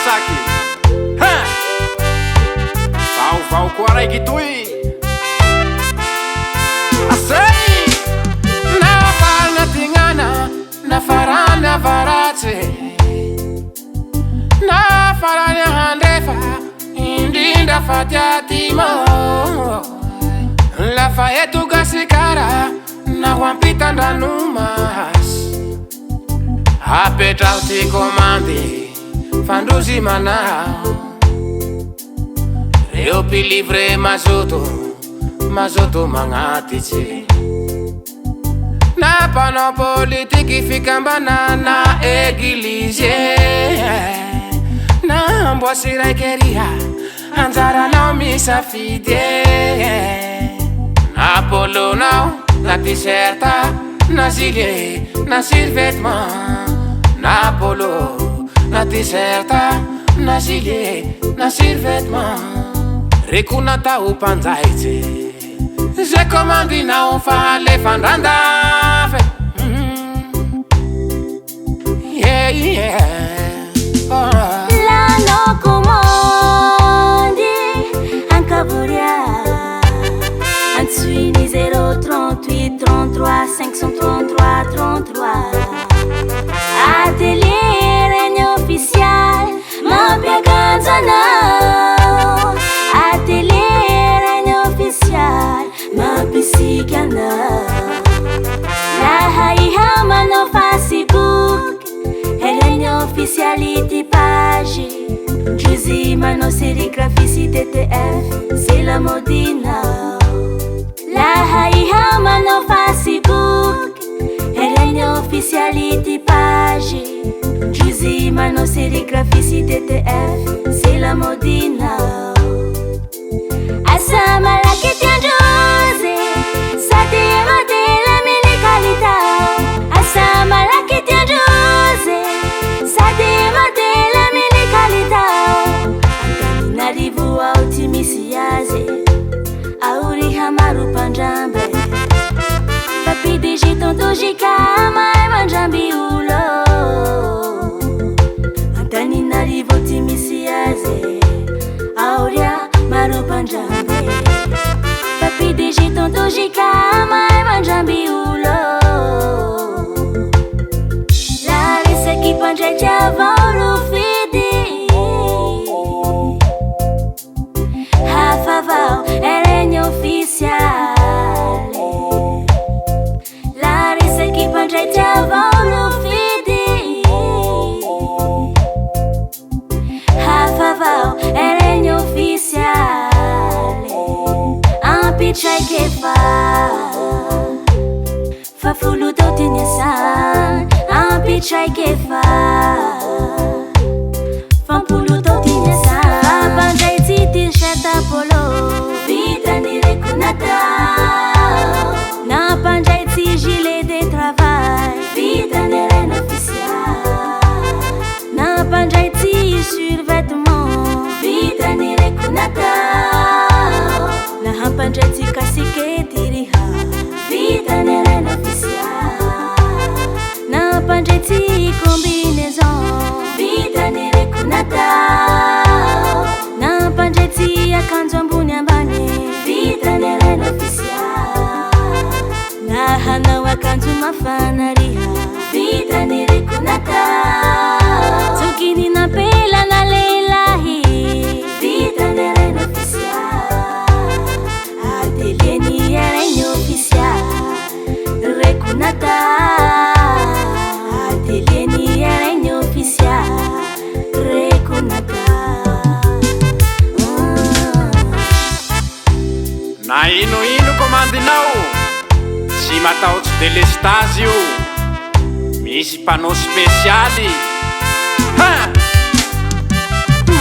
masaky. Vaovao koa raiky toy. Asay nafanatignana nafarana varatse nafarany handrefa indrindra fatiatimo lafa eto gasikara na hoampitandranomasy apetrao ty komande fandrozy manao reo pilivre mazoto magnatitsy na panao politiky fikambana na eglize na amboasy raikeria anjaranao misafidy na polonao na Tshirt na gilet na survêtement na polo na Tshirt na gilet na survêtement reko natao mpanjaitsy ze komandinao fahalefandrandafe Lano commande Ankaburia Ansuini 038 33 533 33 Atelier Réunion officielle Mampiaganzanao Atelier Réunion officielle Mampisikana Lahaiha no Facebook Réunion officialité page Juzi mano sérigraphie TTF C'est la modina Lahaiha no Facebook Réunion officialité page Juzi mano sérigraphie TTF C'est la modina Asama la question Jose Sati mate la milikalita Asama la question Jose Sati mate la milikalita Antani narivu wa utimisiaze Auri hamaru panjambe Papi digiton tujika Amai manjambi ulo Antani narivu utimisiaze Auria maru panjambe Papi digiton tujika Amai manjambi ulo Qui penche chavoro fidi Hafavao Réunion officiale Larissa qui penche chavoro fidi Hafavao Réunion officiale Un pitch che fa Fafulu dotinyasan Pichai que fa Fampulu totinha sa Bandai titi Tshirt polo Vita nire kunata Na bandai ti gilet de travail Vita nire official Na bandai ti survêtement Vita nire kunata Na bandai ti kasike tiriha Vita nire official Pandreti combinaison Vita nire kunatao Na pandreti akanjo ambony ambany Vita nire official Na hanao akanjo mafana riha Vita nire kunatao Tsukini na pela na lehilahy Vita nire official Atelier Réunion officielle Rekunatao Réunion officielle Rekunata Na ino komandinao Tsy matahotsy délestage io Misy panneau spécialy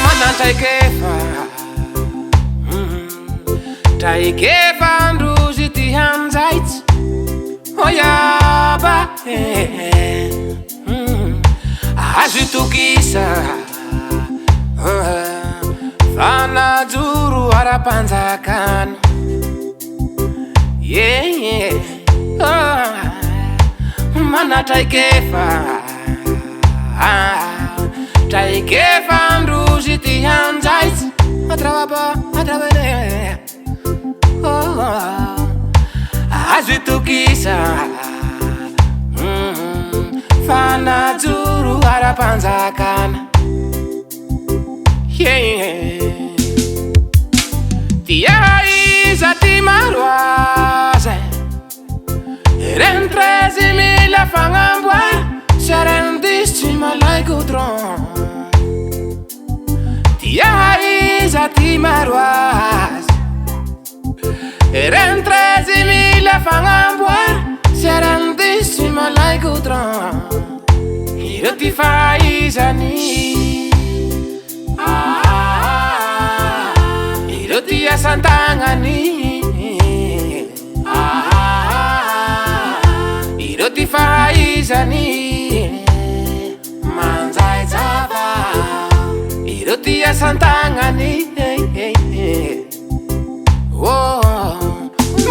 Manantraikefa Traikefa androzy ty hanjaitsy Oyaba Azo itokisa Fanajuru arapanjakana Mana traikefa Traikefa andro fandrozy ty hanjaitsy atrabe azo itokisa fanajoro ara-panjakana tia iza ty maro aza reny 13 000 fagnamboara sarany diso tsy malay goudron tia iza ty maro aza reny 13 000 fagnamboara sarany diso tsy malay goudron ireo ty fahaizany ireo ty asan-tagnany ireo ty fahaizany manjaitsava ireo ty asan-tagnany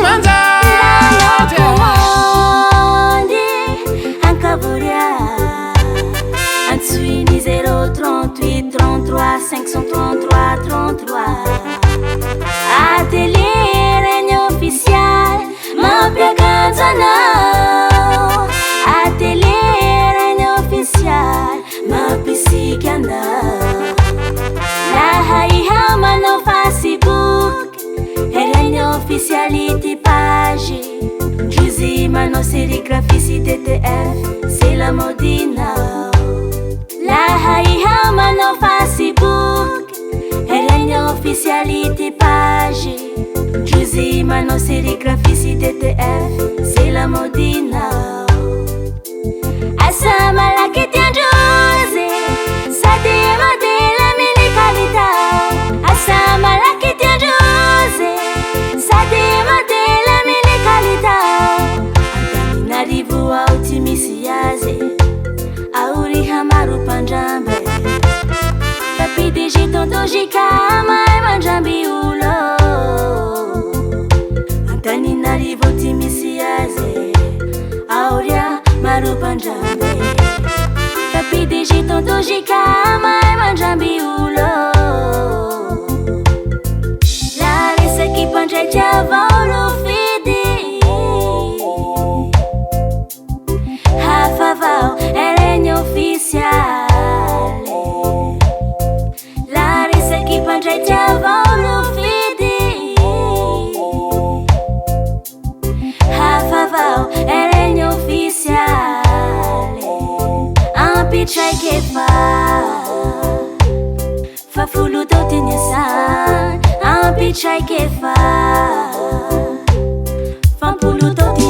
manjaitsy ankavoria antsuini 038 33 533 33 atelier règne officiel mampiakanjanao atelier règne officiel mampisikandao laha iha manao Facebook règne officialité page Juzi manao sérigraphie si TTF c'est la modinao laha iha manao Facebook règne officialité page Juzi manao sérigraphie si TTF c'est la modinao asa malaky tiandrozy sady modela mini qualitao asa malaky tiandrozy sady modela mini qualitao antaninarivo ao ty misy azy aoriha maro mpandramby tapi digitondozika mahay mandramby olo antaninarivo ty misy azy aoria maro mpandramby tapi digitondozika mahay mandramby olo la resaky mpandraitsy avao ro fidy hafavao règne officiel la resaky mpandraitsy avao ro fidy hafavao règne officiel ampitraikefa fa folo tao ty niasan ampitraikefa fampolo tao ty